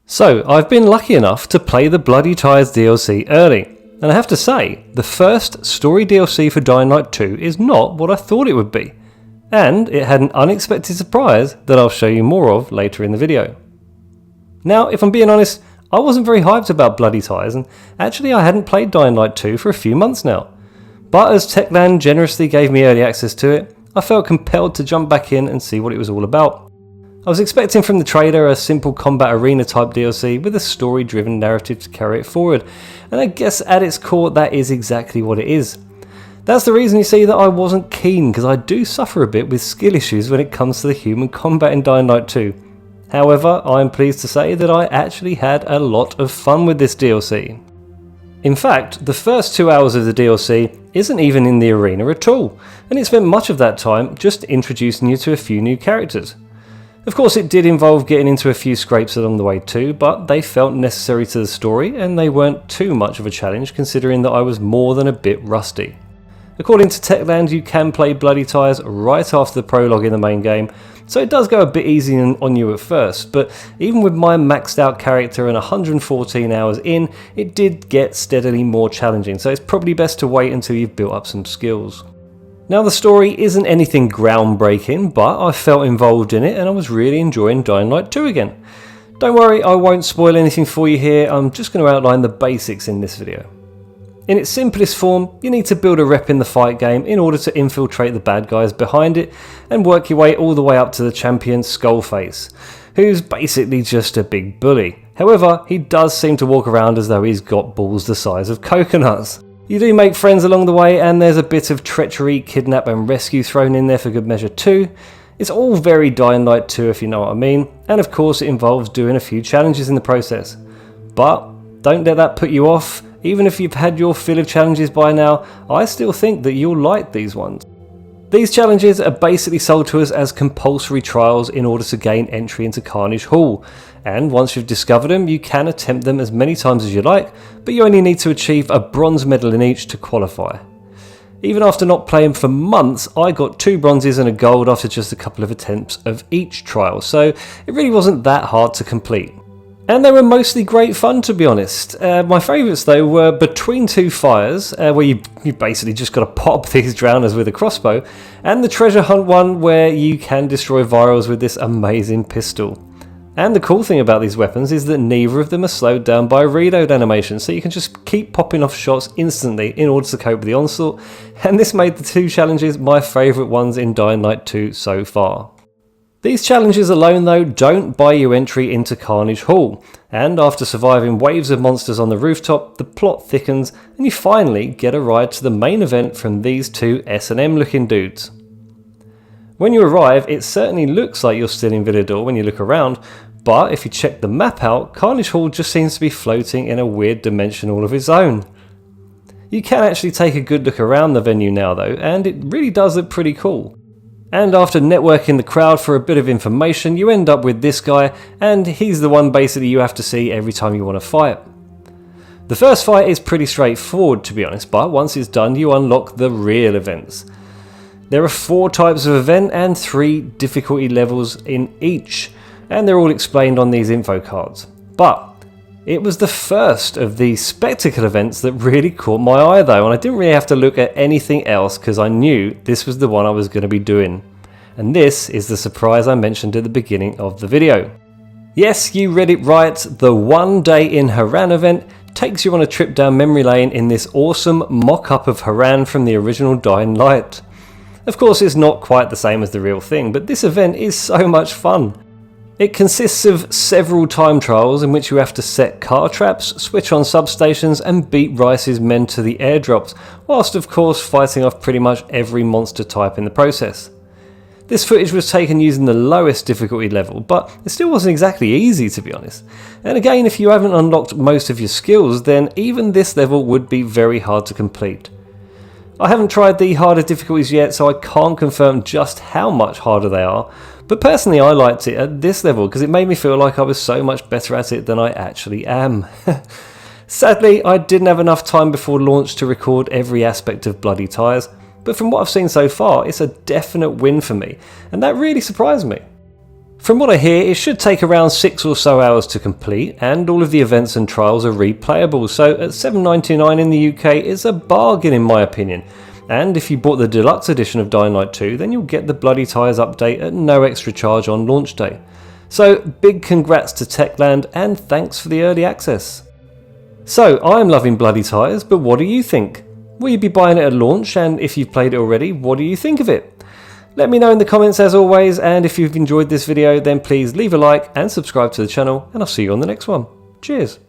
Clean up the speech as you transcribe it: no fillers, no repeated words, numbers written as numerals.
So, I've been lucky enough to play the Bloody Ties DLC early, and I have to say, the first story DLC for Dying Light 2 is not what I thought it would be, and it had an unexpected surprise that I'll show you more of later in the video. Now, if I'm being honest, I wasn't very hyped about Bloody Ties, and actually I hadn't played Dying Light 2 for a few months now. But as Techland generously gave me early access to it, I felt compelled to jump back in and see what it was all about. I was expecting from the trailer a simple combat arena type DLC with a story driven narrative to carry it forward, and I guess at its core that is exactly what it is. That's the reason you see that I wasn't keen, because I do suffer a bit with skill issues when it comes to the human combat in Dying Light 2. However, I am pleased to say that I actually had a lot of fun with this DLC. In fact, the first 2 hours of the DLC isn't even in the arena at all, and it spent much of that time just introducing you to a few new characters. Of course, it did involve getting into a few scrapes along the way too, but they felt necessary to the story and they weren't too much of a challenge considering that I was more than a bit rusty. According to Techland, you can play Bloody Ties right after the prologue in the main game, so it does go a bit easy on you at first, but even with my maxed out character and 114 hours in, it did get steadily more challenging, so it's probably best to wait until you've built up some skills. Now, the story isn't anything groundbreaking, but I felt involved in it and I was really enjoying Dying Light 2 again. Don't worry, I won't spoil anything for you here, I'm just going to outline the basics in this video. In its simplest form, you need to build a rep in the fight game in order to infiltrate the bad guys behind it and work your way all the way up to the champion Skullface, who's basically just a big bully. However, he does seem to walk around as though he's got balls the size of coconuts. You do make friends along the way, and there's a bit of treachery, kidnap and rescue thrown in there for good measure too. It's all very Dying Light 2 if you know what I mean, and of course it involves doing a few challenges in the process. But don't let that put you off. Even if you've had your fill of challenges by now, I still think that you'll like these ones. These challenges are basically sold to us as compulsory trials in order to gain entry into Carnage Hall, and once you've discovered them, you can attempt them as many times as you like, but you only need to achieve a bronze medal in each to qualify. Even after not playing for months, I got 2 bronzes and a gold after just a couple of attempts of each trial, so it really wasn't that hard to complete. And they were mostly great fun, to be honest. My favourites though were Between Two Fires, where you basically just got to pop these drowners with a crossbow, and the treasure hunt one where you can destroy virals with this amazing pistol. And the cool thing about these weapons is that neither of them are slowed down by reload animation, so you can just keep popping off shots instantly in order to cope with the onslaught, and this made the 2 challenges my favourite ones in Dying Light 2 so far. These challenges alone though don't buy you entry into Carnage Hall, and after surviving waves of monsters on the rooftop, the plot thickens and you finally get a ride to the main event from these 2 S&M looking dudes. When you arrive, it certainly looks like you're still in Villador when you look around, but if you check the map out, Carnage Hall just seems to be floating in a weird dimension all of its own. You can actually take a good look around the venue now though, and it really does look pretty cool. And after networking the crowd for a bit of information, you end up with this guy, and he's the one basically you have to see every time you want to fight. The first fight is pretty straightforward to be honest, but once it's done you unlock the real events. There are 4 types of event and 3 difficulty levels in each, and they're all explained on these info cards. But it was the first of these spectacle events that really caught my eye though, and I didn't really have to look at anything else because I knew this was the one I was going to be doing. And this is the surprise I mentioned at the beginning of the video. Yes, you read it right, the One Day in Harran event takes you on a trip down memory lane in this awesome mock-up of Harran from the original Dying Light. Of course it's not quite the same as the real thing, but this event is so much fun. It consists of several time trials in which you have to set car traps, switch on substations and beat Rice's men to the airdrops, whilst of course fighting off pretty much every monster type in the process. This footage was taken using the lowest difficulty level, but it still wasn't exactly easy to be honest. And again, if you haven't unlocked most of your skills, then even this level would be very hard to complete. I haven't tried the harder difficulties yet, so I can't confirm just how much harder they are, but personally I liked it at this level because it made me feel like I was so much better at it than I actually am. Sadly, I didn't have enough time before launch to record every aspect of Bloody Ties, but from what I've seen so far, it's a definite win for me, and that really surprised me. From what I hear, it should take around 6 or so hours to complete, and all of the events and trials are replayable, so at $7.99 in the UK is a bargain in my opinion. And if you bought the deluxe edition of Dying Light 2, then you'll get the Bloody Ties update at no extra charge on launch day. So big congrats to Techland, and thanks for the early access. So I'm loving Bloody Ties, but what do you think? Will you be buying it at launch, and if you've played it already, what do you think of it? Let me know in the comments as always, and if you've enjoyed this video then please leave a like and subscribe to the channel, and I'll see you on the next one. Cheers!